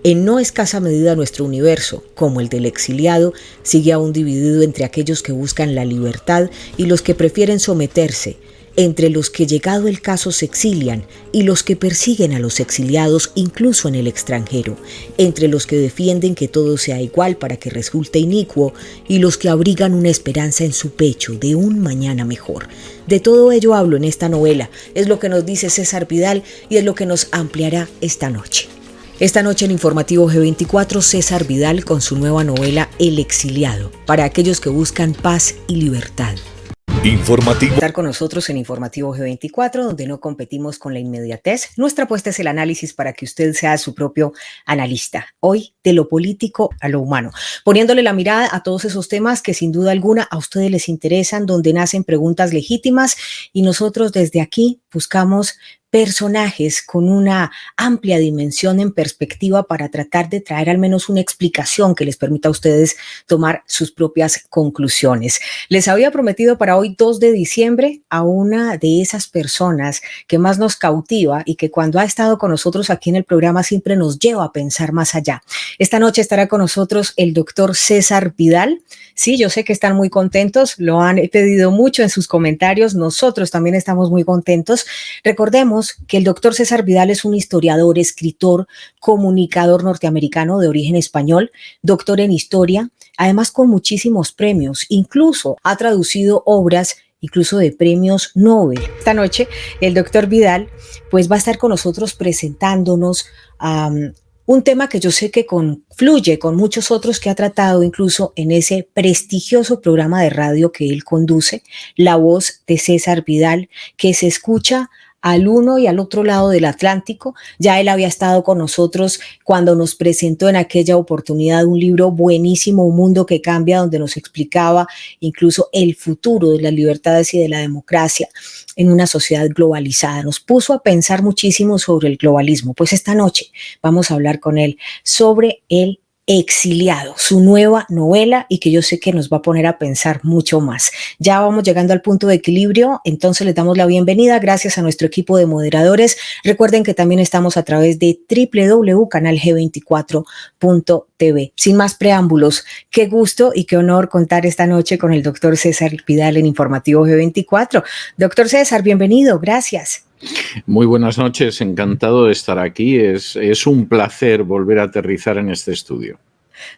En no escasa medida nuestro universo, como el del exiliado, sigue aún dividido entre aquellos que buscan la libertad y los que prefieren someterse, entre los que llegado el caso se exilian y los que persiguen a los exiliados incluso en el extranjero, entre los que defienden que todo sea igual para que resulte inicuo y los que abrigan una esperanza en su pecho de un mañana mejor. De todo ello hablo en esta novela, es lo que nos dice César Vidal y es lo que nos ampliará esta noche. Esta noche en Informativo G24, César Vidal con su nueva novela El exiliado, para aquellos que buscan paz y libertad. Informativo. Estar con nosotros en Informativo G24, donde no competimos con la inmediatez. Nuestra apuesta es el análisis para que usted sea su propio analista. Hoy, de lo político a lo humano, poniéndole la mirada a todos esos temas que sin duda alguna a ustedes les interesan, donde nacen preguntas legítimas y nosotros desde aquí buscamos personajes con una amplia dimensión en perspectiva para tratar de traer al menos una explicación que les permita a ustedes tomar sus propias conclusiones. Les había prometido para hoy 2 de diciembre a una de esas personas que más nos cautiva y que cuando ha estado con nosotros aquí en el programa siempre nos lleva a pensar más allá. Esta noche estará con nosotros el doctor César Vidal. Sí, yo sé que están muy contentos, lo han pedido mucho en sus comentarios, nosotros también estamos muy contentos. Recordemos que el doctor César Vidal es un historiador, escritor, comunicador norteamericano de origen español, doctor en historia, además con muchísimos premios, incluso ha traducido obras incluso de premios Nobel. Esta noche el doctor Vidal pues va a estar con nosotros presentándonos un tema que yo sé que confluye con muchos otros que ha tratado incluso en ese prestigioso programa de radio que él conduce, La Voz de César Vidal, que se escucha al uno y al otro lado del Atlántico. Ya él había estado con nosotros cuando nos presentó en aquella oportunidad un libro buenísimo, Un mundo que cambia, donde nos explicaba incluso el futuro de las libertades y de la democracia en una sociedad globalizada. Nos puso a pensar muchísimo sobre el globalismo. Pues esta noche vamos a hablar con él sobre el exiliado, su nueva novela y que yo sé que nos va a poner a pensar mucho más. Ya vamos llegando al punto de equilibrio, entonces les damos la bienvenida gracias a nuestro equipo de moderadores. Recuerden que también estamos a través de www.canalg24.tv. Sin más preámbulos, qué gusto y qué honor contar esta noche con el doctor César Vidal en Informativo G24. Doctor César, bienvenido, gracias. Muy buenas noches, encantado de estar aquí. Es un placer volver a aterrizar en este estudio.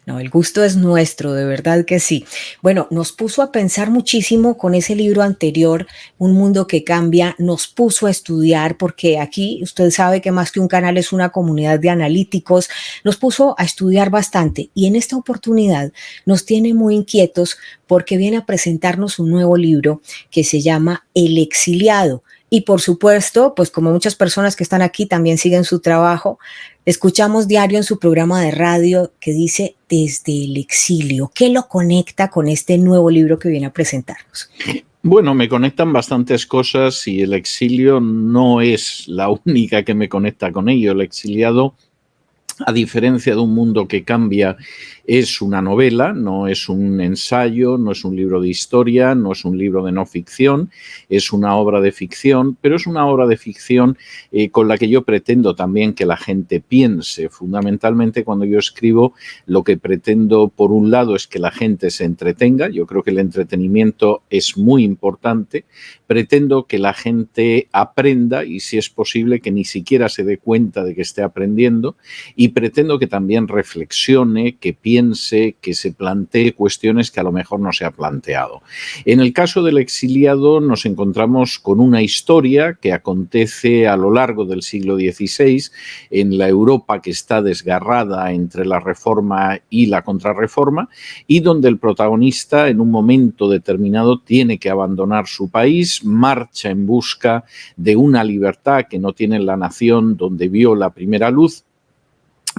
No, el gusto es nuestro, de verdad que sí. Bueno, nos puso a pensar muchísimo con ese libro anterior, Un mundo que cambia, nos puso a estudiar, porque aquí usted sabe que más que un canal es una comunidad de analíticos, nos puso a estudiar bastante y en esta oportunidad nos tiene muy inquietos porque viene a presentarnos un nuevo libro que se llama El exiliado. Y por supuesto, pues como muchas personas que están aquí también siguen su trabajo, escuchamos diario en su programa de radio que dice Desde el exilio. ¿Qué lo conecta con este nuevo libro que viene a presentarnos? Bueno, me conectan bastantes cosas y el exilio no es la única que me conecta con ello. El exiliado, a diferencia de Un mundo que cambia, es una novela, no es un ensayo, no es un libro de historia, no es un libro de no ficción, es una obra de ficción, pero es una obra de ficción con la que yo pretendo también que la gente piense. Fundamentalmente, cuando yo escribo, lo que pretendo, por un lado, es que la gente se entretenga. Yo creo que el entretenimiento es muy importante. Pretendo que la gente aprenda y, si es posible, que ni siquiera se dé cuenta de que esté aprendiendo. Y pretendo que también reflexione, que piense, que se plantee cuestiones que a lo mejor no se ha planteado. En el caso del exiliado nos encontramos con una historia que acontece a lo largo del siglo XVI en la Europa que está desgarrada entre la Reforma y la Contrarreforma y donde el protagonista en un momento determinado tiene que abandonar su país, marcha en busca de una libertad que no tiene la nación donde vio la primera luz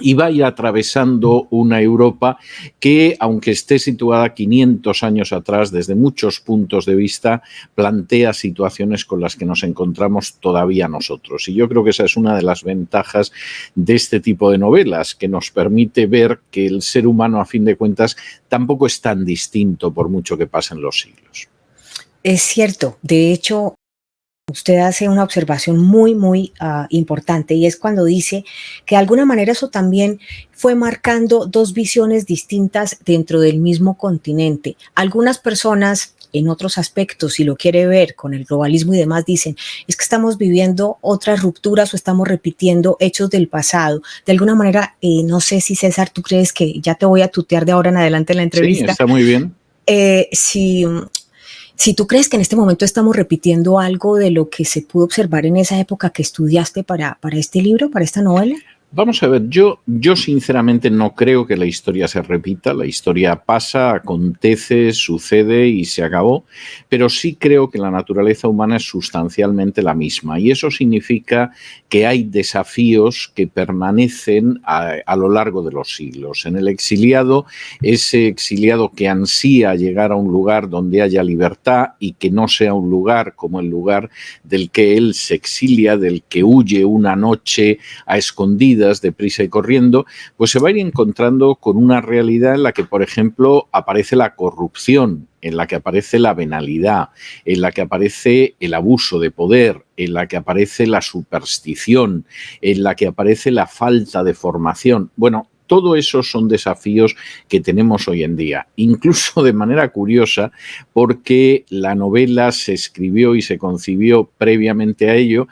y vaya atravesando una Europa que, aunque esté situada 500 años atrás, desde muchos puntos de vista, plantea situaciones con las que nos encontramos todavía nosotros. Y yo creo que esa es una de las ventajas de este tipo de novelas, que nos permite ver que el ser humano, a fin de cuentas, tampoco es tan distinto por mucho que pasen los siglos. Es cierto, de hecho, Usted hace una observación muy importante y es cuando dice que de alguna manera eso también fue marcando dos visiones distintas dentro del mismo continente. Algunas personas en otros aspectos, si lo quiere ver con el globalismo y demás, dicen es que estamos viviendo otras rupturas o estamos repitiendo hechos del pasado. De alguna manera, no sé si César, tú crees que ya te voy a tutear de ahora en adelante en la Sí, entrevista. está muy bien. Si tú crees que en este momento estamos repitiendo algo de lo que se pudo observar en esa época que estudiaste para este libro, para esta novela. Vamos a ver, yo sinceramente no creo que la historia se repita. La historia pasa, acontece, sucede y se acabó, pero sí creo que la naturaleza humana es sustancialmente la misma y eso significa que hay desafíos que permanecen a lo largo de los siglos. En el exiliado, ese exiliado que ansía llegar a un lugar donde haya libertad y que no sea un lugar como el lugar del que él se exilia, del que huye una noche a escondidas, deprisa y corriendo, pues se va a ir encontrando con una realidad en la que, por ejemplo, aparece la corrupción, en la que aparece la venalidad, en la que aparece el abuso de poder, en la que aparece la superstición, en la que aparece la falta de formación. Bueno, todo eso son desafíos que tenemos hoy en día, incluso de manera curiosa, porque la novela se escribió y se concibió previamente a ello,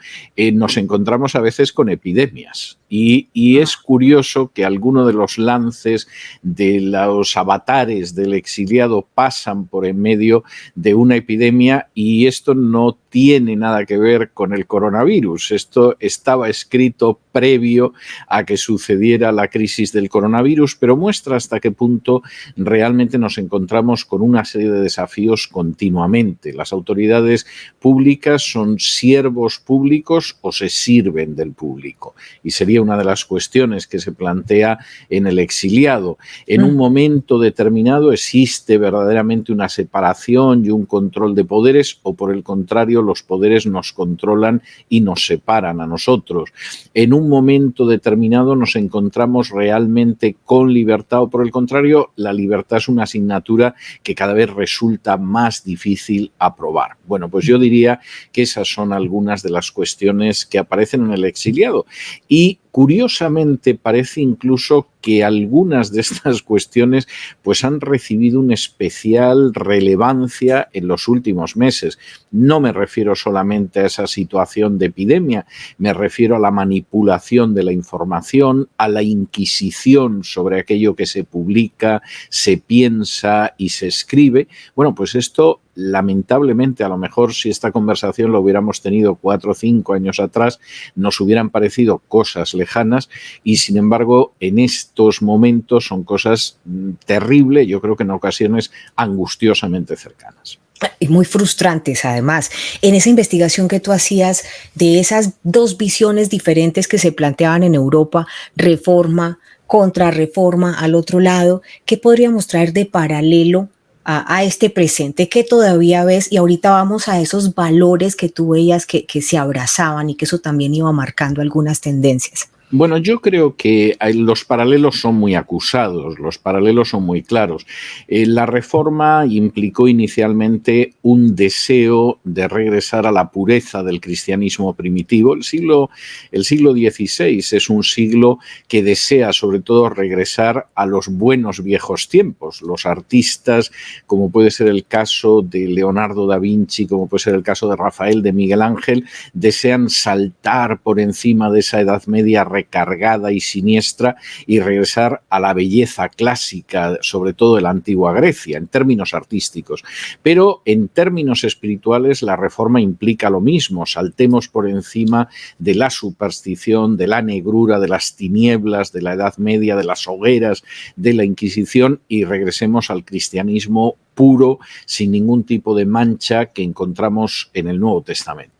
nos encontramos a veces con epidemias. Y es curioso que algunos de los lances de los avatares del exiliado pasan por en medio de una epidemia y esto no tiene nada que ver con el coronavirus. Esto estaba escrito previo a que sucediera la crisis del coronavirus, pero muestra hasta qué punto realmente nos encontramos con una serie de desafíos continuamente. Las autoridades públicas son siervos públicos o se sirven del público. Y sería una de las cuestiones que se plantea en el exiliado. En un momento determinado existe verdaderamente una separación y un control de poderes o por el contrario los poderes nos controlan y nos separan a nosotros. En un momento determinado nos encontramos realmente con libertad o por el contrario la libertad es una asignatura que cada vez resulta más difícil aprobar. Bueno, pues yo diría que esas son algunas de las cuestiones que aparecen en el exiliado y curiosamente parece incluso que algunas de estas cuestiones pues han recibido una especial relevancia en los últimos meses. No me refiero solamente a esa situación de epidemia, me refiero a la manipulación de la información, a la inquisición sobre aquello que se publica, se piensa y se escribe. Bueno, pues esto lamentablemente, a lo mejor si esta conversación lo hubiéramos tenido 4 o 5 años atrás, nos hubieran parecido cosas lejanas y sin embargo en estos momentos son cosas terribles, yo creo que en ocasiones angustiosamente cercanas. Y muy frustrantes además. En esa investigación que tú hacías de esas dos visiones diferentes que se planteaban en Europa, reforma, contrarreforma al otro lado, ¿qué podríamos traer de paralelo a este presente que todavía ves? Y ahorita vamos a esos valores que tú veías que se abrazaban y que eso también iba marcando algunas tendencias. Bueno, yo creo que los paralelos son muy acusados, los paralelos son muy claros. La reforma implicó inicialmente un deseo de regresar a la pureza del cristianismo primitivo. El siglo XVI es un siglo que desea sobre todo regresar a los buenos viejos tiempos. Los artistas, como puede ser el caso de Leonardo da Vinci, como puede ser el caso de Rafael, de Miguel Ángel, desean saltar por encima de esa Edad Media recargada y siniestra y regresar a la belleza clásica, sobre todo de la antigua Grecia, en términos artísticos. Pero en términos espirituales la reforma implica lo mismo, saltemos por encima de la superstición, de la negrura, de las tinieblas, de la Edad Media, de las hogueras, de la Inquisición y regresemos al cristianismo puro, sin ningún tipo de mancha que encontramos en el Nuevo Testamento.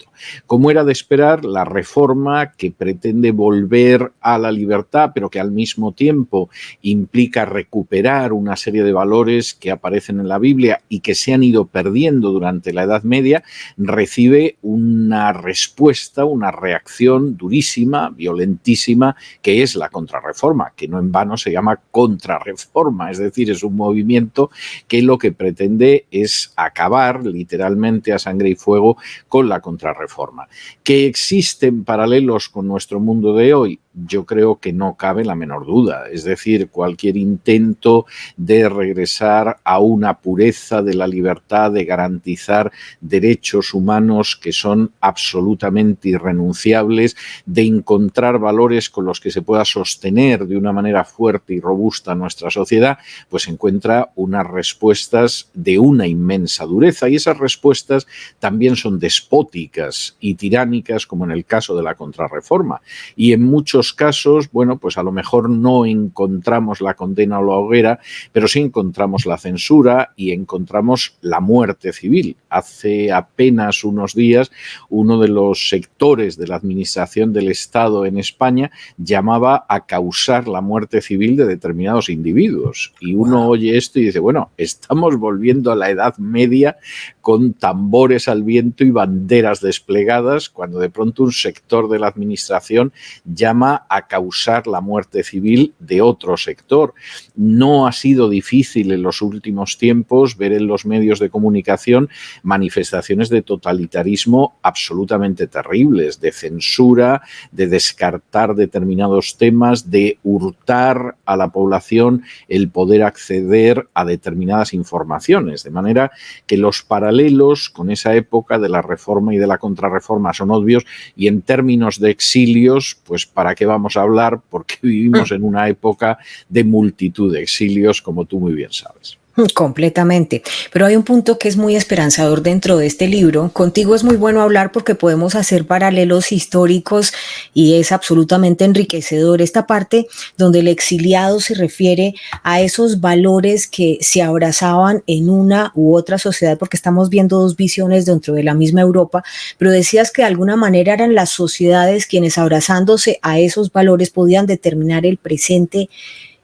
Como era de esperar, la reforma que pretende volver a la libertad, pero que al mismo tiempo implica recuperar una serie de valores que aparecen en la Biblia y que se han ido perdiendo durante la Edad Media, recibe una respuesta, una reacción durísima, violentísima, que es la contrarreforma, que no en vano se llama contrarreforma, es decir, es un movimiento que lo que pretende es acabar literalmente a sangre y fuego con la contrarreforma. ¿Que existen paralelos con nuestro mundo de hoy? Yo creo que no cabe la menor duda. Es decir, cualquier intento de regresar a una pureza de la libertad, de garantizar derechos humanos que son absolutamente irrenunciables, de encontrar valores con los que se pueda sostener de una manera fuerte y robusta nuestra sociedad, pues encuentra unas respuestas de una inmensa dureza, y esas respuestas también son despóticas y tiránicas, como en el caso de la contrarreforma. Y en muchos casos, bueno, pues a lo mejor no encontramos la condena o la hoguera, pero sí encontramos la censura y encontramos la muerte civil. Hace apenas unos días, uno de los sectores de la administración del Estado en España llamaba a causar la muerte civil de determinados individuos. Y uno oye esto y dice, bueno, estamos volviendo a la Edad Media con tambores al viento y banderas desplegadas, cuando de pronto un sector de la administración llama a causar la muerte civil de otro sector. No ha sido difícil en los últimos tiempos ver en los medios de comunicación manifestaciones de totalitarismo absolutamente terribles, de censura, de descartar determinados temas, de hurtar a la población el poder acceder a determinadas informaciones. De manera que los paralelos con esa época de la reforma y de la contrarreforma son obvios, y en términos de exilios, pues ¿para qué vamos a hablar? Porque vivimos en una época de multitud de exilios, como tú muy bien sabes. Completamente. Pero hay un punto que es muy esperanzador dentro de este libro. Contigo es muy bueno hablar porque podemos hacer paralelos históricos y es absolutamente enriquecedor esta parte donde el exiliado se refiere a esos valores que se abrazaban en una u otra sociedad, porque estamos viendo dos visiones dentro de la misma Europa, pero decías que de alguna manera eran las sociedades quienes, abrazándose a esos valores, podían determinar el presente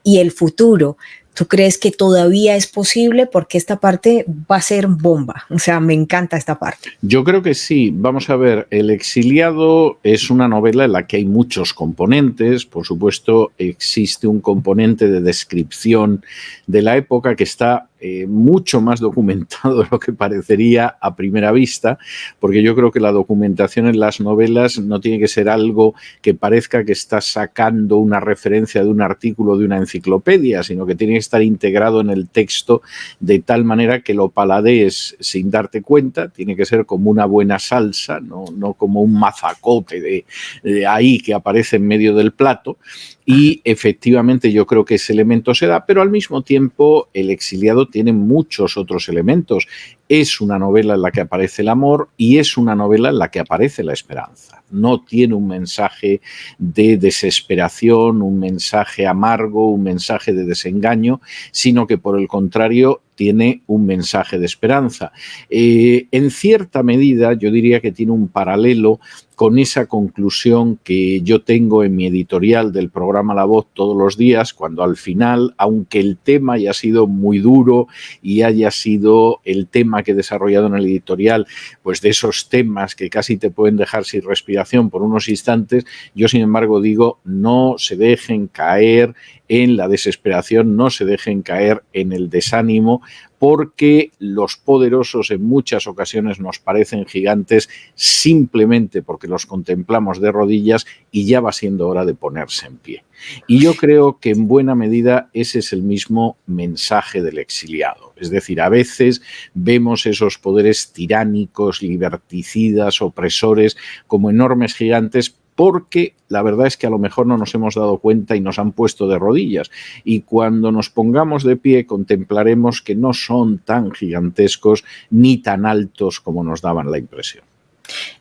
y el futuro. ¿Tú crees que todavía es posible? Porque esta parte va a ser bomba. O sea, me encanta esta parte. Yo creo que sí. Vamos a ver, El exiliado es una novela en la que hay muchos componentes. Por supuesto, existe un componente de descripción de la época que está mucho más documentado de lo que parecería a primera vista, porque yo creo que la documentación en las novelas no tiene que ser algo que parezca que está sacando una referencia de un artículo de una enciclopedia, sino que tiene que estar integrado en el texto de tal manera que lo paladees sin darte cuenta. Tiene que ser como una buena salsa, no como un mazacote de ahí que aparece en medio del plato. Y efectivamente yo creo que ese elemento se da, pero al mismo tiempo El exiliado tiene muchos otros elementos. Es una novela en la que aparece el amor y es una novela en la que aparece la esperanza. No tiene un mensaje de desesperación, un mensaje amargo, un mensaje de desengaño, sino que por el contrario tiene un mensaje de esperanza. En cierta medida yo diría que tiene un paralelo con esa conclusión que yo tengo en mi editorial del programa La Voz todos los días, cuando al final, aunque el tema haya sido muy duro y haya sido el tema que he desarrollado en el editorial, pues de esos temas que casi te pueden dejar sin respiración por unos instantes, yo sin embargo digo, no se dejen caer en la desesperación, no se dejen caer en el desánimo, porque los poderosos en muchas ocasiones nos parecen gigantes simplemente porque los contemplamos de rodillas y ya va siendo hora de ponerse en pie. Y yo creo que en buena medida ese es el mismo mensaje del exiliado. Es decir, a veces vemos esos poderes tiránicos, liberticidas, opresores como enormes gigantes, porque la verdad es que a lo mejor no nos hemos dado cuenta y nos han puesto de rodillas. Y cuando nos pongamos de pie contemplaremos que no son tan gigantescos ni tan altos como nos daban la impresión.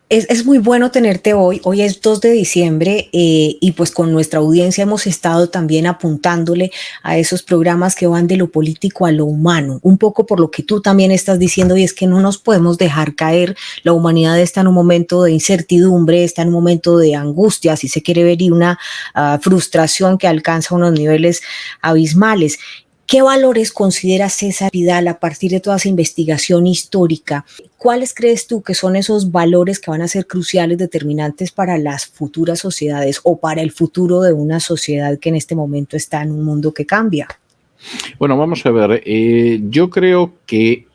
Es muy bueno tenerte hoy. Hoy es 2 de diciembre y pues con nuestra audiencia hemos estado también apuntándole a esos programas que van de lo político a lo humano, un poco por lo que tú también estás diciendo, y es que no nos podemos dejar caer. La humanidad está en un momento de incertidumbre, está en un momento de angustia, si se quiere ver, y una frustración que alcanza unos niveles abismales. ¿Qué valores considera César Vidal a partir de toda esa investigación histórica? ¿Cuáles crees tú que son esos valores que van a ser cruciales, determinantes para las futuras sociedades o para el futuro de una sociedad que en este momento está en un mundo que cambia? Bueno, vamos a ver. Yo creo que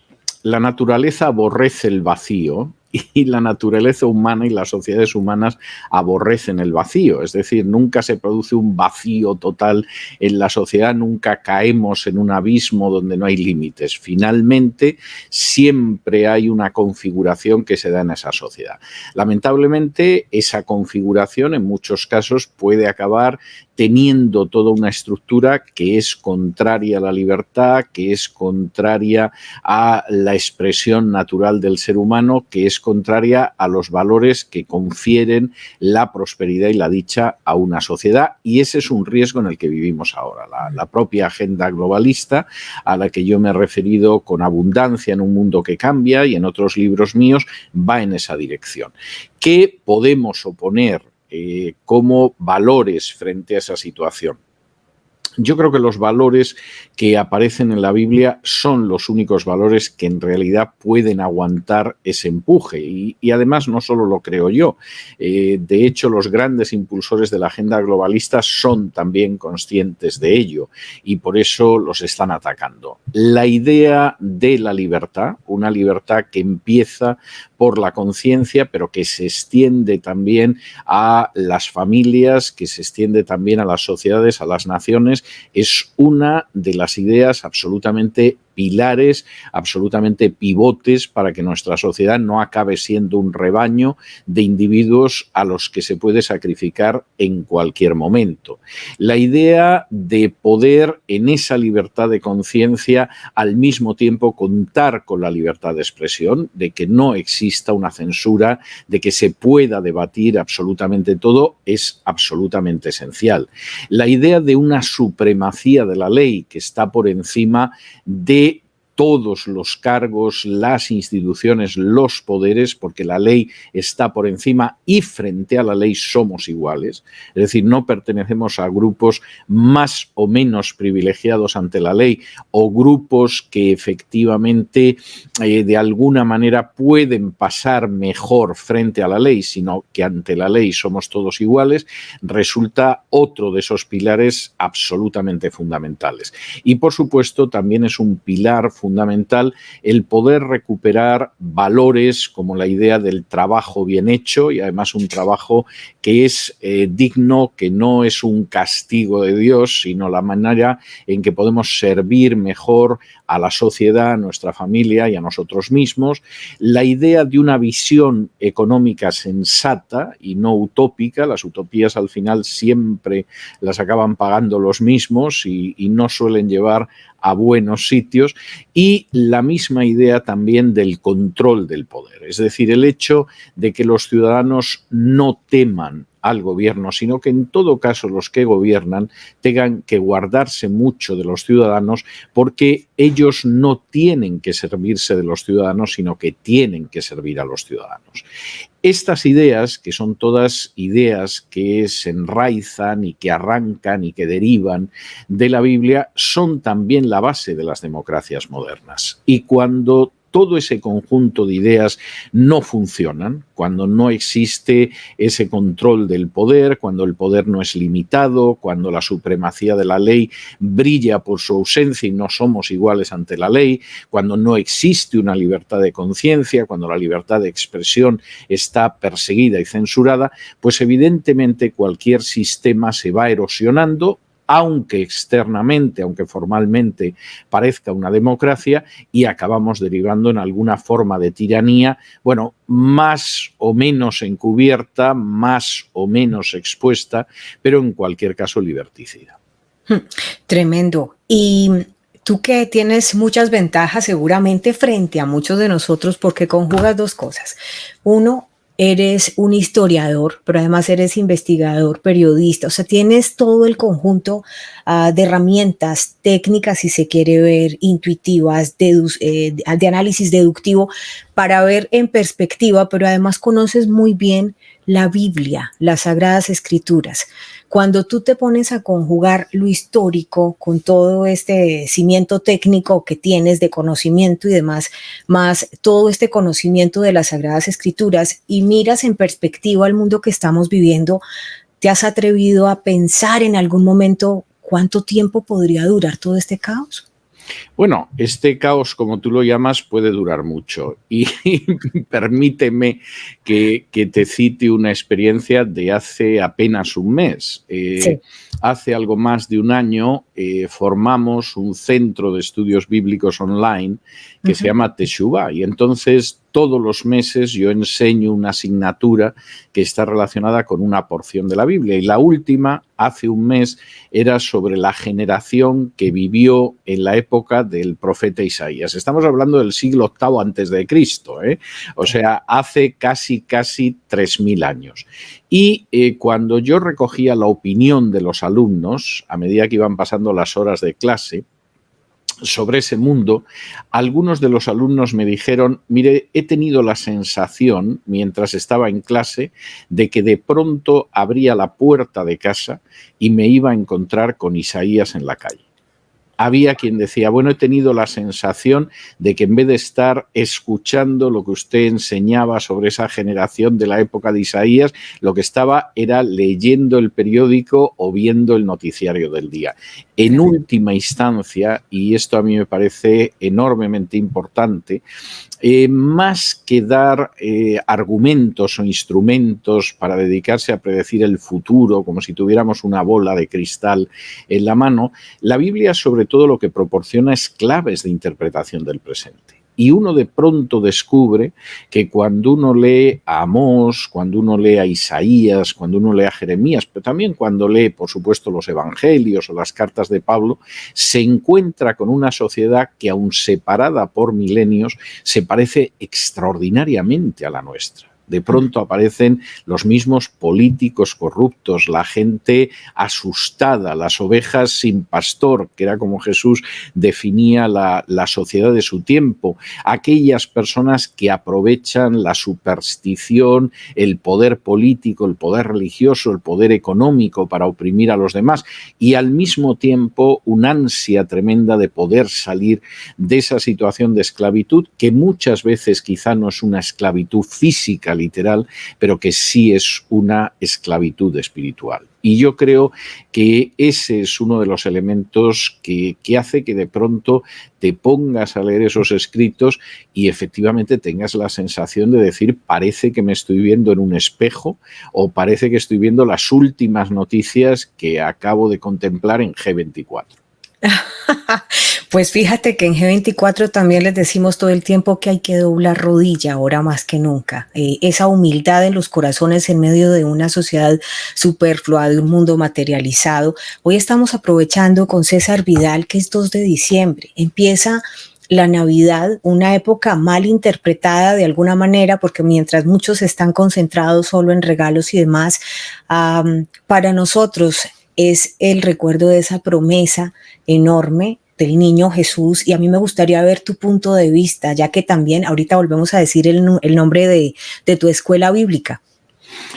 la naturaleza aborrece el vacío y la naturaleza humana y las sociedades humanas aborrecen el vacío. Es decir, nunca se produce un vacío total en la sociedad, nunca caemos en un abismo donde no hay límites. Finalmente, siempre hay una configuración que se da en esa sociedad. Lamentablemente, esa configuración en muchos casos puede acabar teniendo toda una estructura que es contraria a la libertad, que es contraria a la expresión natural del ser humano, que es contraria a los valores que confieren la prosperidad y la dicha a una sociedad, y ese es un riesgo en el que vivimos ahora. La propia agenda globalista, a la que yo me he referido con abundancia en Un mundo que cambia y en otros libros míos, va en esa dirección. ¿Qué podemos oponer como valores frente a esa situación? Yo creo que los valores que aparecen en la Biblia son los únicos valores que en realidad pueden aguantar ese empuje. Y además no solo lo creo yo. De hecho, los grandes impulsores de la agenda globalista son también conscientes de ello y por eso los están atacando. La idea de la libertad, una libertad que empieza por la conciencia, pero que se extiende también a las familias, que se extiende también a las sociedades, a las naciones, es una de las ideas absolutamente pilares, absolutamente pivotes para que nuestra sociedad no acabe siendo un rebaño de individuos a los que se puede sacrificar en cualquier momento. La idea de poder en esa libertad de conciencia al mismo tiempo contar con la libertad de expresión, de que no exista una censura, de que se pueda debatir absolutamente todo, es absolutamente esencial. La idea de una supremacía de la ley que está por encima de todos los cargos, las instituciones, los poderes, porque la ley está por encima y frente a la ley somos iguales. Es decir, no pertenecemos a grupos más o menos privilegiados ante la ley o grupos que efectivamente de alguna manera pueden pasar mejor frente a la ley, sino que ante la ley somos todos iguales, resulta otro de esos pilares absolutamente fundamentales. Y por supuesto también es un pilar fundamental el poder recuperar valores como la idea del trabajo bien hecho y además un trabajo que es digno, que no es un castigo de Dios, sino la manera en que podemos servir mejor a la sociedad, a nuestra familia y a nosotros mismos. La idea de una visión económica sensata y no utópica. Las utopías al final siempre las acaban pagando los mismos y no suelen llevar a buenos sitios, y la misma idea también del control del poder, es decir, el hecho de que los ciudadanos no teman al gobierno, sino que en todo caso los que gobiernan tengan que guardarse mucho de los ciudadanos porque ellos no tienen que servirse de los ciudadanos, sino que tienen que servir a los ciudadanos. Estas ideas, que son todas ideas que se enraizan y que arrancan y que derivan de la Biblia, son también la base de las democracias modernas. Y cuando todo ese conjunto de ideas no funcionan, cuando no existe ese control del poder, cuando el poder no es limitado, cuando la supremacía de la ley brilla por su ausencia y no somos iguales ante la ley, cuando no existe una libertad de conciencia, cuando la libertad de expresión está perseguida y censurada, pues evidentemente cualquier sistema se va erosionando, aunque externamente, aunque formalmente parezca una democracia, y acabamos derivando en alguna forma de tiranía, bueno, más o menos encubierta, más o menos expuesta, pero en cualquier caso liberticida. Tremendo. Y tú que tienes muchas ventajas seguramente frente a muchos de nosotros porque conjugas dos cosas. Uno, eres un historiador, pero además eres investigador, periodista, o sea, tienes todo el conjunto de herramientas técnicas, si se quiere ver, intuitivas, de análisis deductivo, para ver en perspectiva, pero además conoces muy bien la Biblia, las Sagradas Escrituras. Cuando tú te pones a conjugar lo histórico con todo este cimiento técnico que tienes de conocimiento y demás, más todo este conocimiento de las Sagradas Escrituras y miras en perspectiva el mundo que estamos viviendo, ¿te has atrevido a pensar en algún momento ¿cuánto tiempo podría durar todo este caos? Bueno, este caos, como tú lo llamas, puede durar mucho. Y permíteme que te cite una experiencia de hace apenas un mes. Sí. Hace algo más de un año formamos un centro de estudios bíblicos online que se llama Teshuvah. Y entonces todos los meses yo enseño una asignatura que está relacionada con una porción de la Biblia. Y la última, hace un mes, era sobre la generación que vivió en la época del profeta Isaías. Estamos hablando del siglo VIII antes de Cristo, ¿eh? O sea, hace casi 3.000 años. Y cuando yo recogía la opinión de los alumnos, a medida que iban pasando las horas de clase, sobre ese mundo, algunos de los alumnos me dijeron, mire, he tenido la sensación, mientras estaba en clase, de que de pronto abría la puerta de casa y me iba a encontrar con Isaías en la calle. Había quien decía, bueno, he tenido la sensación de que en vez de estar escuchando lo que usted enseñaba sobre esa generación de la época de Isaías, lo que estaba era leyendo el periódico o viendo el noticiario del día. En última instancia, y esto a mí me parece enormemente importante, más que dar argumentos o instrumentos para dedicarse a predecir el futuro, como si tuviéramos una bola de cristal en la mano, la Biblia sobre todo lo que proporciona es claves de interpretación del presente. Y uno de pronto descubre que cuando uno lee a Amós, cuando uno lee a Isaías, cuando uno lee a Jeremías, pero también cuando lee, por supuesto, los evangelios o las cartas de Pablo, se encuentra con una sociedad que, aun separada por milenios, se parece extraordinariamente a la nuestra. De pronto aparecen los mismos políticos corruptos, la gente asustada, las ovejas sin pastor, que era como Jesús definía la sociedad de su tiempo, aquellas personas que aprovechan la superstición, el poder político, el poder religioso, el poder económico para oprimir a los demás y al mismo tiempo una ansia tremenda de poder salir de esa situación de esclavitud que muchas veces quizá no es una esclavitud física literal, pero que sí es una esclavitud espiritual. Y yo creo que ese es uno de los elementos que hace que de pronto te pongas a leer esos escritos y efectivamente tengas la sensación de decir, parece que me estoy viendo en un espejo o parece que estoy viendo las últimas noticias que acabo de contemplar en G24. Pues fíjate que en G24 también les decimos todo el tiempo que hay que doblar rodilla ahora más que nunca. Esa humildad en los corazones en medio de una sociedad superflua, de un mundo materializado. Hoy estamos aprovechando con César Vidal, que es 2 de diciembre. Empieza la Navidad, una época mal interpretada de alguna manera, porque mientras muchos están concentrados solo en regalos y demás, para nosotros es el recuerdo de esa promesa enorme del niño Jesús, y a mí me gustaría ver tu punto de vista, ya que también ahorita volvemos a decir el nombre de tu escuela bíblica.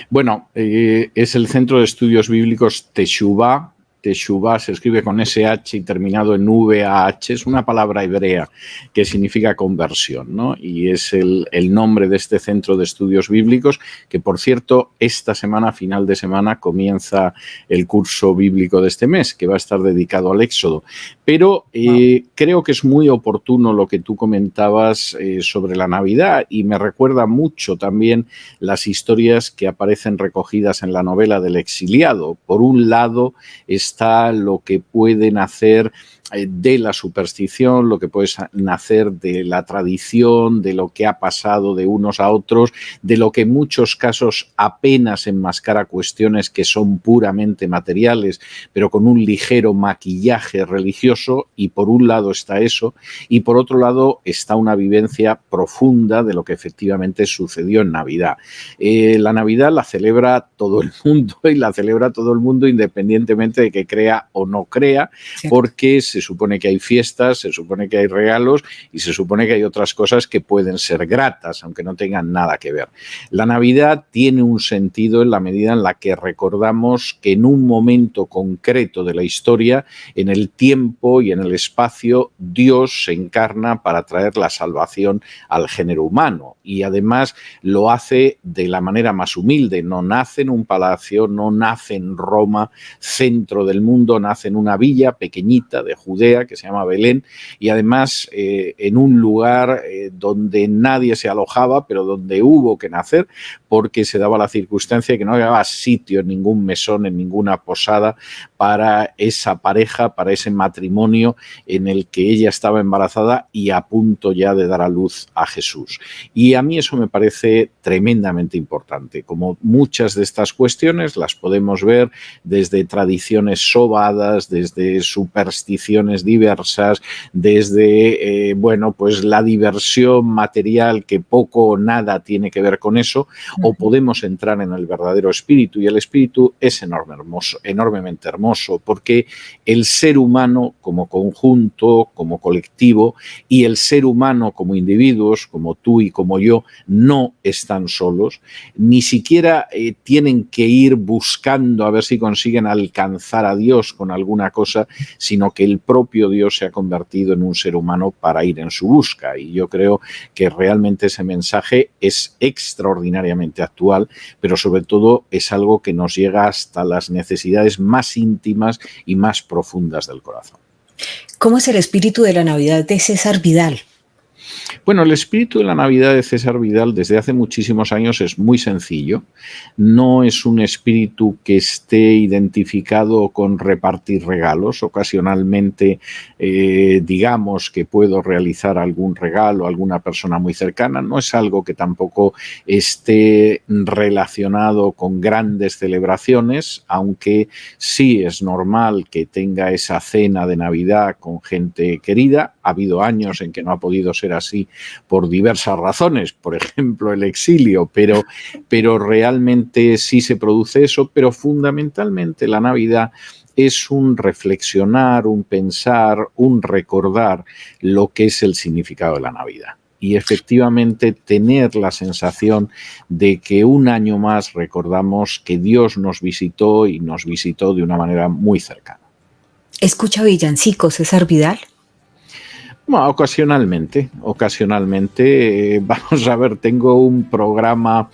Bueno, es el Centro de Estudios Bíblicos Teshuvah. Teshuvah se escribe con SH y terminado en VAH, es una palabra hebrea que significa conversión, ¿no? Y es el nombre de este centro de estudios bíblicos que, por cierto, esta semana, final de semana, comienza el curso bíblico de este mes, que va a estar dedicado al Éxodo. Pero creo que es muy oportuno lo que tú comentabas sobre la Navidad y me recuerda mucho también las historias que aparecen recogidas en la novela del exiliado. Por un lado está lo que puede nacer de la superstición, lo que puede nacer de la tradición, de lo que ha pasado de unos a otros, de lo que en muchos casos apenas enmascara cuestiones que son puramente materiales, pero con un ligero maquillaje religioso, y por un lado está eso, y por otro lado está una vivencia profunda de lo que efectivamente sucedió en Navidad. La Navidad la celebra todo el mundo y la celebra todo el mundo independientemente de que crea o no crea, porque se se supone que hay fiestas, se supone que hay regalos y se supone que hay otras cosas que pueden ser gratas, aunque no tengan nada que ver. La Navidad tiene un sentido en la medida en la que recordamos que en un momento concreto de la historia, en el tiempo y en el espacio, Dios se encarna para traer la salvación al género humano, y además lo hace de la manera más humilde. No nace en un palacio, no nace en Roma, centro del mundo, nace en una villa pequeñita de Judea que se llama Belén, y además en un lugar donde nadie se alojaba, pero donde hubo que nacer, porque se daba la circunstancia de que no había sitio en ningún mesón, en ninguna posada para esa pareja, para ese matrimonio en el que ella estaba embarazada y a punto ya de dar a luz a Jesús. Y a mí eso me parece tremendamente importante. Como muchas de estas cuestiones las podemos ver desde tradiciones sobadas, desde supersticiones diversas, desde bueno, pues la diversión material que poco o nada tiene que ver con eso, o podemos entrar en el verdadero espíritu, y el espíritu es enormemente hermoso, porque el ser humano como conjunto, como colectivo, y el ser humano como individuos, como tú y como yo, no están solos, ni siquiera tienen que ir buscando a ver si consiguen alcanzar a Dios con alguna cosa, sino que el propio Dios se ha convertido en un ser humano para ir en su busca. Y yo creo que realmente ese mensaje es extraordinariamente actual, pero sobre todo es algo que nos llega hasta las necesidades más íntimas y más profundas del corazón. ¿Cómo es el espíritu de la Navidad de César Vidal? Bueno, el espíritu de la Navidad de César Vidal desde hace muchísimos años es muy sencillo. No es un espíritu que esté identificado con repartir regalos. Ocasionalmente, digamos que puedo realizar algún regalo a alguna persona muy cercana. No es algo que tampoco esté relacionado con grandes celebraciones, aunque sí es normal que tenga esa cena de Navidad con gente querida. Ha habido años en que no ha podido ser así por diversas razones, por ejemplo el exilio, pero realmente sí se produce eso, pero fundamentalmente la Navidad es un reflexionar, un pensar, un recordar lo que es el significado de la Navidad. Y efectivamente tener la sensación de que un año más recordamos que Dios nos visitó y nos visitó de una manera muy cercana. ¿Escucha villancicos, César Vidal? Bueno, ocasionalmente, vamos a ver, tengo un programa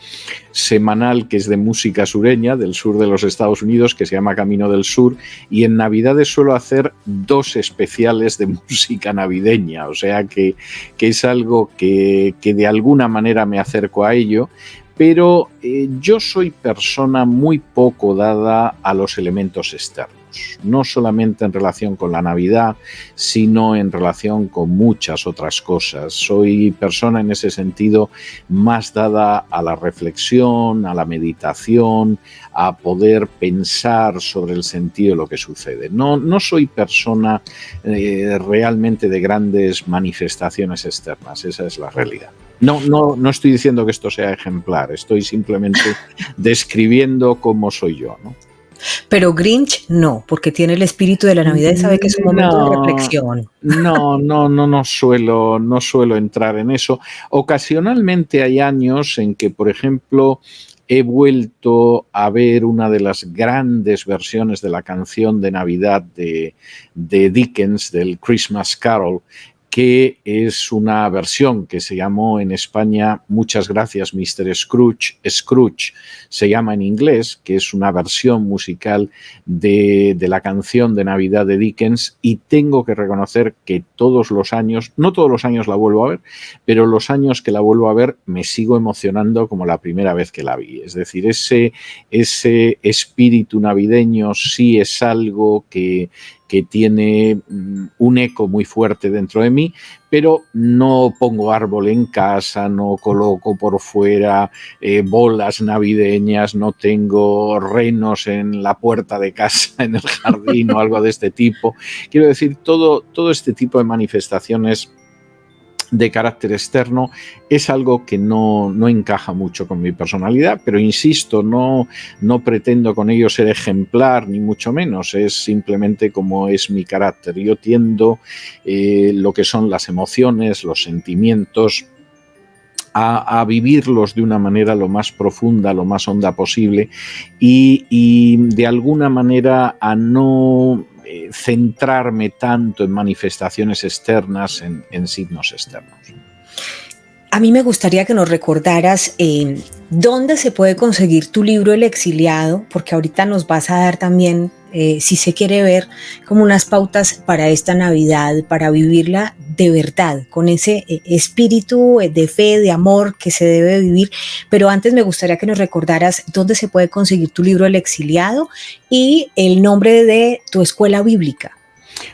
semanal que es de música sureña del sur de los Estados Unidos que se llama Camino del Sur, y en Navidades suelo hacer 2 especiales de música navideña, o sea que es algo que de alguna manera me acerco a ello. Pero yo soy persona muy poco dada a los elementos externos, no solamente en relación con la Navidad, sino en relación con muchas otras cosas. Soy persona en ese sentido más dada a la reflexión, a la meditación, a poder pensar sobre el sentido de lo que sucede. No soy persona realmente de grandes manifestaciones externas, esa es la realidad. No estoy diciendo que esto sea ejemplar, estoy simplemente describiendo cómo soy yo, ¿no? Pero Grinch no, porque tiene el espíritu de la Navidad y sabe que es un momento de reflexión. No suelo entrar en eso. Ocasionalmente hay años en que, por ejemplo, he vuelto a ver una de las grandes versiones de la canción de Navidad de Dickens, del Christmas Carol, que es una versión que se llamó en España Muchas gracias, Mr. Scrooge. Scrooge se llama en inglés, que es una versión musical de la canción de Navidad de Dickens, y tengo que reconocer que todos los años, no todos los años la vuelvo a ver, pero los años que la vuelvo a ver me sigo emocionando como la primera vez que la vi. Es decir, ese espíritu navideño sí es algo que tiene un eco muy fuerte dentro de mí, pero no pongo árbol en casa, no coloco por fuera bolas navideñas, no tengo renos en la puerta de casa, en el jardín o algo de este tipo. Quiero decir, todo este tipo de manifestaciones de carácter externo es algo que no encaja mucho con mi personalidad, pero insisto, no pretendo con ello ser ejemplar, ni mucho menos, es simplemente como es mi carácter. Yo tiendo lo que son las emociones, los sentimientos, a vivirlos de una manera lo más profunda, lo más honda posible y de alguna manera a no centrarme tanto en manifestaciones externas, en signos externos. A mí me gustaría que nos recordaras dónde se puede conseguir tu libro El Exiliado, porque ahorita nos vas a dar también, si se quiere ver, como unas pautas para esta Navidad, para vivirla de verdad, con ese espíritu de fe, de amor que se debe vivir. Pero antes me gustaría que nos recordaras dónde se puede conseguir tu libro El Exiliado y el nombre de tu escuela bíblica.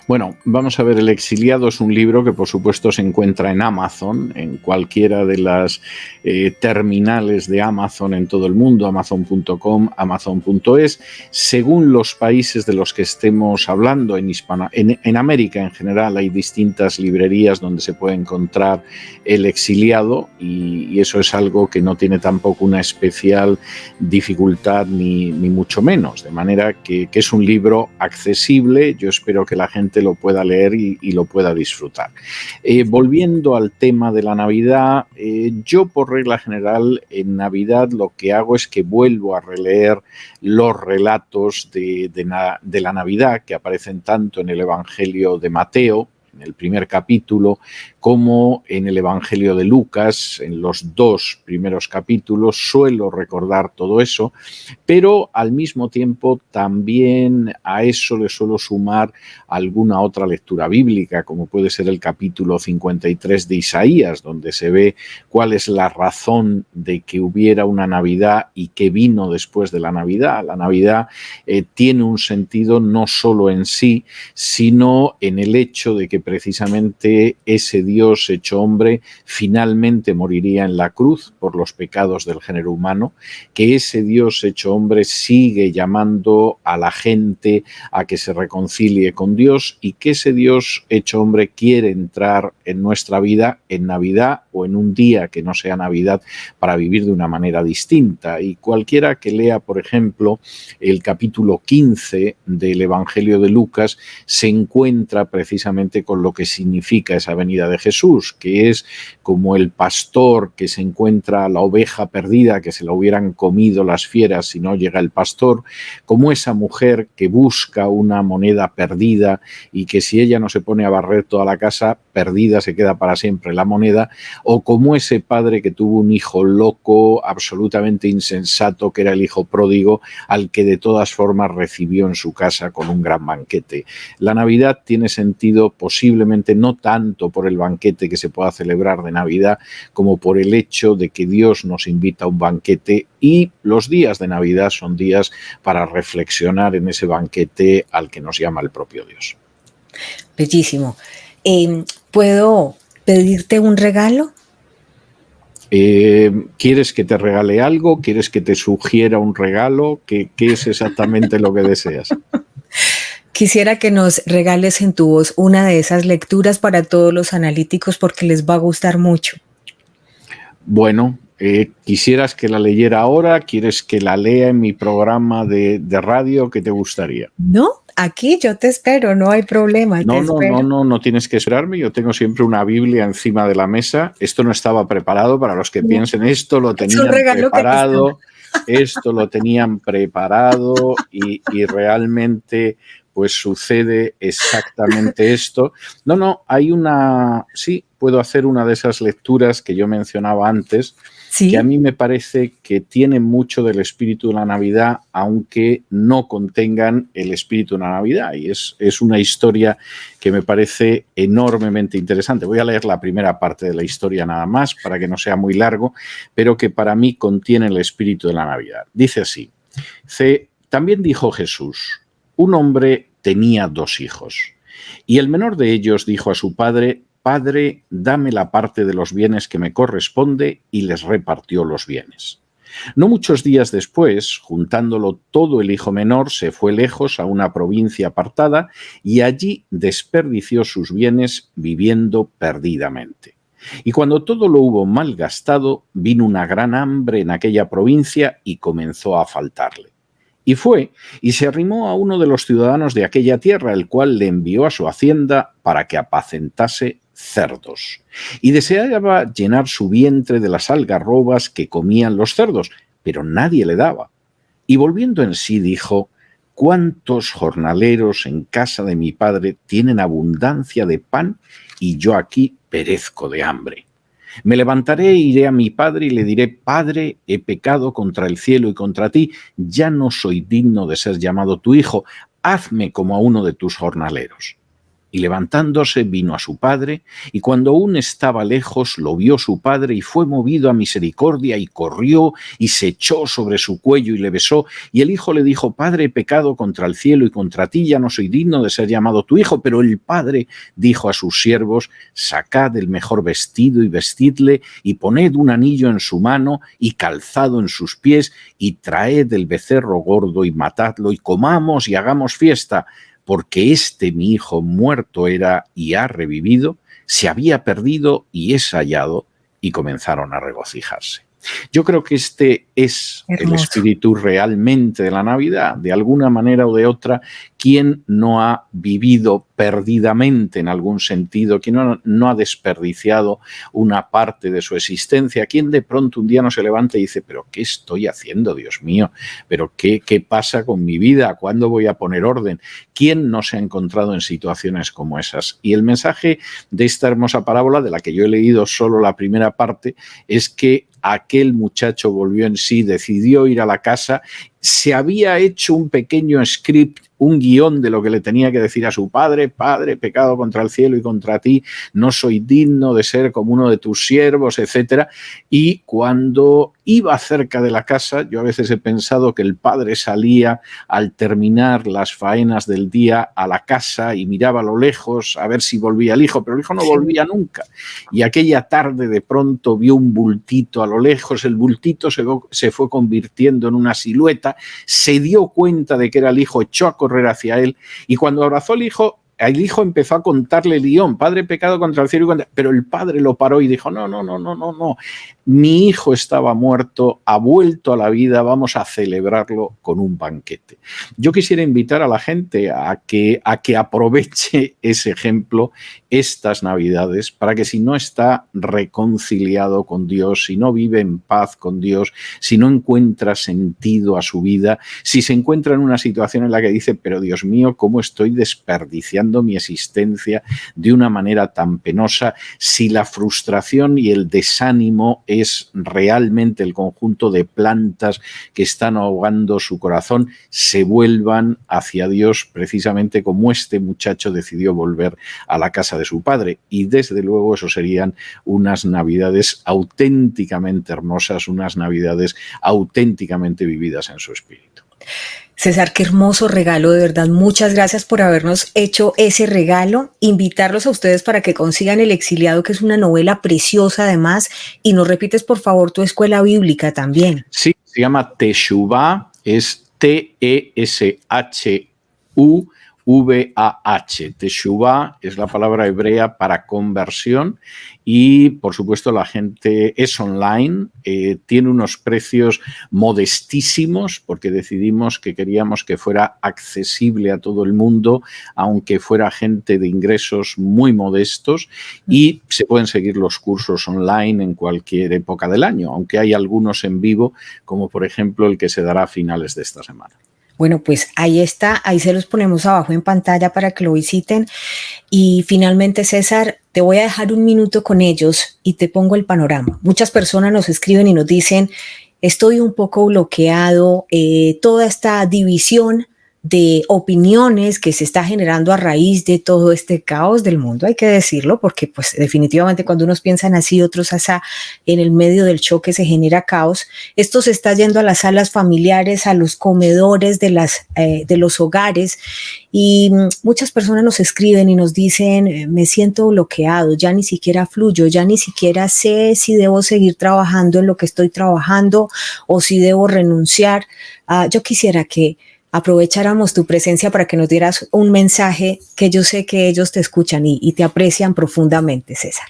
Bueno, vamos a ver, El Exiliado es un libro que por supuesto se encuentra en Amazon, en cualquiera de las terminales de Amazon en todo el mundo, amazon.com, amazon.es. Según los países de los que estemos hablando, en América en general hay distintas librerías donde se puede encontrar El Exiliado y eso es algo que no tiene tampoco una especial dificultad ni mucho menos, de manera que es un libro accesible. Yo espero que la gente lo pueda leer y lo pueda disfrutar. Volviendo al tema de la Navidad, yo por regla general en Navidad lo que hago es que vuelvo a releer los relatos de la Navidad que aparecen tanto en el Evangelio de Mateo, en el primer capítulo, como en el Evangelio de Lucas, en los 2 primeros capítulos. Suelo recordar todo eso, pero al mismo tiempo también a eso le suelo sumar alguna otra lectura bíblica, como puede ser el capítulo 53 de Isaías, donde se ve cuál es la razón de que hubiera una Navidad y qué vino después de la Navidad. La Navidad tiene un sentido no solo en sí, sino en el hecho de que precisamente ese Dios hecho hombre finalmente moriría en la cruz por los pecados del género humano, que ese Dios hecho hombre sigue llamando a la gente a que se reconcilie con Dios y que ese Dios hecho hombre quiere entrar en nuestra vida en Navidad o en un día que no sea Navidad para vivir de una manera distinta. Y cualquiera que lea, por ejemplo, el capítulo 15 del Evangelio de Lucas se encuentra precisamente con lo que significa esa venida de Jesús, que es como el pastor que se encuentra a la oveja perdida, que se la hubieran comido las fieras si no llega el pastor, como esa mujer que busca una moneda perdida y que si ella no se pone a barrer toda la casa, perdida se queda para siempre la moneda, o como ese padre que tuvo un hijo loco, absolutamente insensato, que era el hijo pródigo, al que de todas formas recibió en su casa con un gran banquete. La Navidad tiene sentido posiblemente no tanto por el banquete que se pueda celebrar de Navidad, como por el hecho de que Dios nos invita a un banquete y los días de Navidad son días para reflexionar en ese banquete al que nos llama el propio Dios. Bellísimo. ¿Puedo pedirte un regalo? ¿Quieres que te regale algo? ¿Quieres que te sugiera un regalo? ¿Qué es exactamente lo que deseas? Quisiera que nos regales en tu voz una de esas lecturas para todos los analíticos porque les va a gustar mucho. Bueno, ¿quisieras que la leyera ahora? ¿Quieres que la lea en mi programa de radio? ¿Qué te gustaría? No, aquí yo te espero, no hay problema. No tienes que esperarme. Yo tengo siempre una Biblia encima de la mesa. Esto no estaba preparado para los que piensen, esto lo tenían preparado, esto lo tenían preparado y realmente pues sucede exactamente esto. Sí, puedo hacer una de esas lecturas que yo mencionaba antes, ¿sí? Que a mí me parece que tienen mucho del espíritu de la Navidad, aunque no contengan el espíritu de la Navidad. Y es una historia que me parece enormemente interesante. Voy a leer la primera parte de la historia nada más, para que no sea muy largo, pero que para mí contiene el espíritu de la Navidad. Dice así: también dijo Jesús, un hombre tenía 2 hijos, y el menor de ellos dijo a su padre: Padre, dame la parte de los bienes que me corresponde, y les repartió los bienes. No muchos días después, juntándolo todo, el hijo menor se fue lejos a una provincia apartada y allí desperdició sus bienes viviendo perdidamente. Y cuando todo lo hubo malgastado, vino una gran hambre en aquella provincia y comenzó a faltarle. Y fue y se arrimó a uno de los ciudadanos de aquella tierra, el cual le envió a su hacienda para que apacentase cerdos. Y deseaba llenar su vientre de las algarrobas que comían los cerdos, pero nadie le daba. Y volviendo en sí dijo: ¿cuántos jornaleros en casa de mi padre tienen abundancia de pan y yo aquí perezco de hambre? Me levantaré e iré a mi padre y le diré: Padre, he pecado contra el cielo y contra ti, ya no soy digno de ser llamado tu hijo, hazme como a uno de tus jornaleros. Y levantándose vino a su padre, y cuando aún estaba lejos lo vio su padre y fue movido a misericordia y corrió y se echó sobre su cuello y le besó. Y el hijo le dijo: Padre, he pecado contra el cielo y contra ti, ya no soy digno de ser llamado tu hijo. Pero el padre dijo a sus siervos: sacad el mejor vestido y vestidle, y poned un anillo en su mano y calzado en sus pies, y traed el becerro gordo y matadlo, y comamos y hagamos fiesta, porque mi hijo muerto era y ha revivido, se había perdido y es hallado, y comenzaron a regocijarse. Yo creo que este es el espíritu realmente de la Navidad. De alguna manera o de otra, quien no ha vivido perdidamente en algún sentido, quien no ha desperdiciado una parte de su existencia, quien de pronto un día no se levanta y dice: ¿pero qué estoy haciendo, Dios mío? ¿Pero qué pasa con mi vida? ¿Cuándo voy a poner orden? ¿Quién no se ha encontrado en situaciones como esas? Y el mensaje de esta hermosa parábola, de la que yo he leído solo la primera parte, es que aquel muchacho volvió en sí, decidió ir a la casa, se había hecho un pequeño script, un guión de lo que le tenía que decir a su padre: Padre, he pecado contra el cielo y contra ti, no soy digno de ser como uno de tus siervos, etc. Y cuando iba cerca de la casa, yo a veces he pensado que el padre salía al terminar las faenas del día a la casa y miraba a lo lejos a ver si volvía el hijo, pero el hijo no volvía nunca. Y aquella tarde de pronto vio un bultito a lo lejos, el bultito se fue convirtiendo en una silueta, se dio cuenta de que era el hijo, echó a correr hacia él, y cuando abrazó al hijo, el hijo empezó a contarle el guión: Padre, he pecado contra el cielo y contra... Pero el padre lo paró y dijo: no, mi hijo estaba muerto, ha vuelto a la vida, vamos a celebrarlo con un banquete. Yo quisiera invitar a la gente a que aproveche ese ejemplo estas Navidades, para que si no está reconciliado con Dios, si no vive en paz con Dios, si no encuentra sentido a su vida, si se encuentra en una situación en la que dice: pero Dios mío, ¿cómo estoy desperdiciando mi existencia de una manera tan penosa? Si la frustración y el desánimo es realmente el conjunto de plantas que están ahogando su corazón, se vuelvan hacia Dios, precisamente como este muchacho decidió volver a la casa de su padre. Y desde luego eso serían unas Navidades auténticamente hermosas, unas Navidades auténticamente vividas en su espíritu. César, qué hermoso regalo, de verdad. Muchas gracias por habernos hecho ese regalo. Invitarlos a ustedes para que consigan El Exiliado, que es una novela preciosa además. Y nos repites, por favor, tu escuela bíblica también. Sí, se llama Teshuvah, es T-E-S-H-U-V-A-H. Teshuvah es la palabra hebrea para conversión, y por supuesto la gente es online, tiene unos precios modestísimos, porque decidimos que queríamos que fuera accesible a todo el mundo, aunque fuera gente de ingresos muy modestos, y se pueden seguir los cursos online en cualquier época del año, aunque hay algunos en vivo, como por ejemplo el que se dará a finales de esta semana. Bueno, pues ahí está, ahí se los ponemos abajo en pantalla para que lo visiten. Y finalmente, César, te voy a dejar un minuto con ellos y te pongo el panorama. Muchas personas nos escriben y nos dicen: estoy un poco bloqueado, toda esta división de opiniones que se está generando a raíz de todo este caos del mundo, hay que decirlo, porque pues definitivamente cuando unos piensan así, otros así, en el medio del choque se genera caos. Esto se está yendo a las salas familiares, a los comedores de los hogares, y muchas personas nos escriben y nos dicen: me siento bloqueado, ya ni siquiera fluyo, ya ni siquiera sé si debo seguir trabajando en lo que estoy trabajando o si debo renunciar. Yo quisiera que aprovecháramos tu presencia para que nos dieras un mensaje, que yo sé que ellos te escuchan y te aprecian profundamente, César.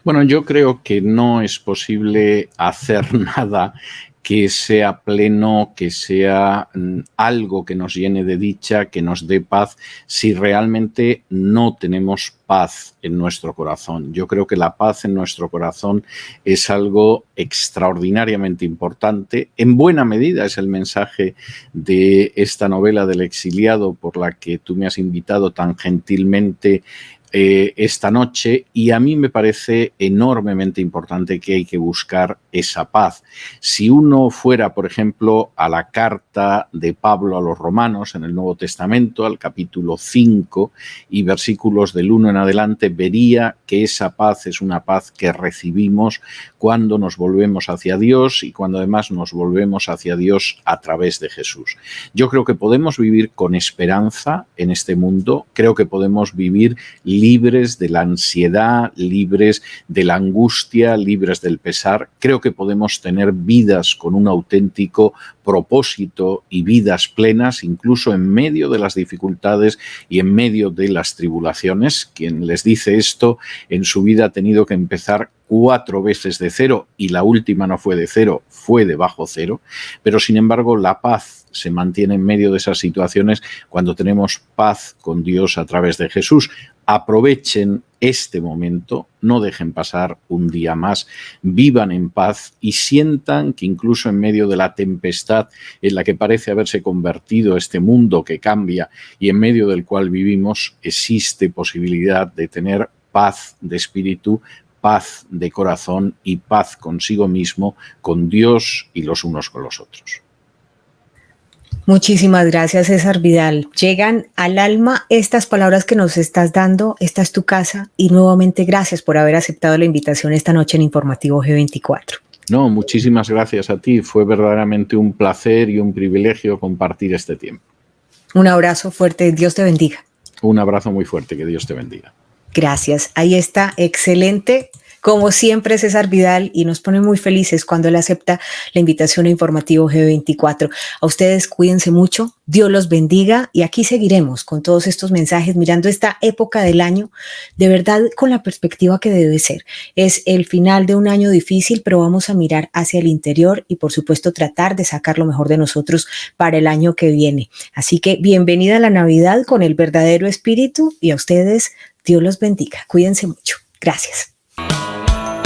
Bueno, yo creo que no es posible hacer nada que sea pleno, que sea algo que nos llene de dicha, que nos dé paz, si realmente no tenemos paz en nuestro corazón. Yo creo que la paz en nuestro corazón es algo extraordinariamente importante. En buena medida es el mensaje de esta novela del exiliado por la que tú me has invitado tan gentilmente esta noche, y a mí me parece enormemente importante que hay que buscar esa paz. Si uno fuera, por ejemplo, a la carta de Pablo a los romanos en el Nuevo Testamento, al capítulo 5 y versículos del 1 en adelante, vería que esa paz es una paz que recibimos cuando nos volvemos hacia Dios y cuando además nos volvemos hacia Dios a través de Jesús. Yo creo que podemos vivir con esperanza en este mundo, creo que podemos vivir libres de la ansiedad, libres de la angustia, libres del pesar. Creo que podemos tener vidas con un auténtico propósito y vidas plenas, incluso en medio de las dificultades y en medio de las tribulaciones. Quien les dice esto en su vida ha tenido que empezar 4 veces de cero, y la última no fue de cero, fue de bajo cero, pero sin embargo la paz se mantiene en medio de esas situaciones cuando tenemos paz con Dios a través de Jesús. Aprovechen este momento, no dejen pasar un día más, vivan en paz y sientan que incluso en medio de la tempestad en la que parece haberse convertido este mundo que cambia y en medio del cual vivimos, existe posibilidad de tener paz de espíritu, paz de corazón y paz consigo mismo, con Dios y los unos con los otros. Muchísimas gracias, César Vidal. Llegan al alma estas palabras que nos estás dando. Esta es tu casa, y nuevamente gracias por haber aceptado la invitación esta noche en Informativo G24. No, muchísimas gracias a ti. Fue verdaderamente un placer y un privilegio compartir este tiempo. Un abrazo fuerte. Dios te bendiga. Un abrazo muy fuerte. Que Dios te bendiga. Gracias. Ahí está, excelente. Como siempre, César Vidal, y nos pone muy felices cuando él acepta la invitación a Informativo G24. A ustedes cuídense mucho, Dios los bendiga, y aquí seguiremos con todos estos mensajes, mirando esta época del año, de verdad con la perspectiva que debe ser. Es el final de un año difícil, pero vamos a mirar hacia el interior y por supuesto tratar de sacar lo mejor de nosotros para el año que viene. Así que bienvenida a la Navidad con el verdadero espíritu, y a ustedes Dios los bendiga. Cuídense mucho. Gracias.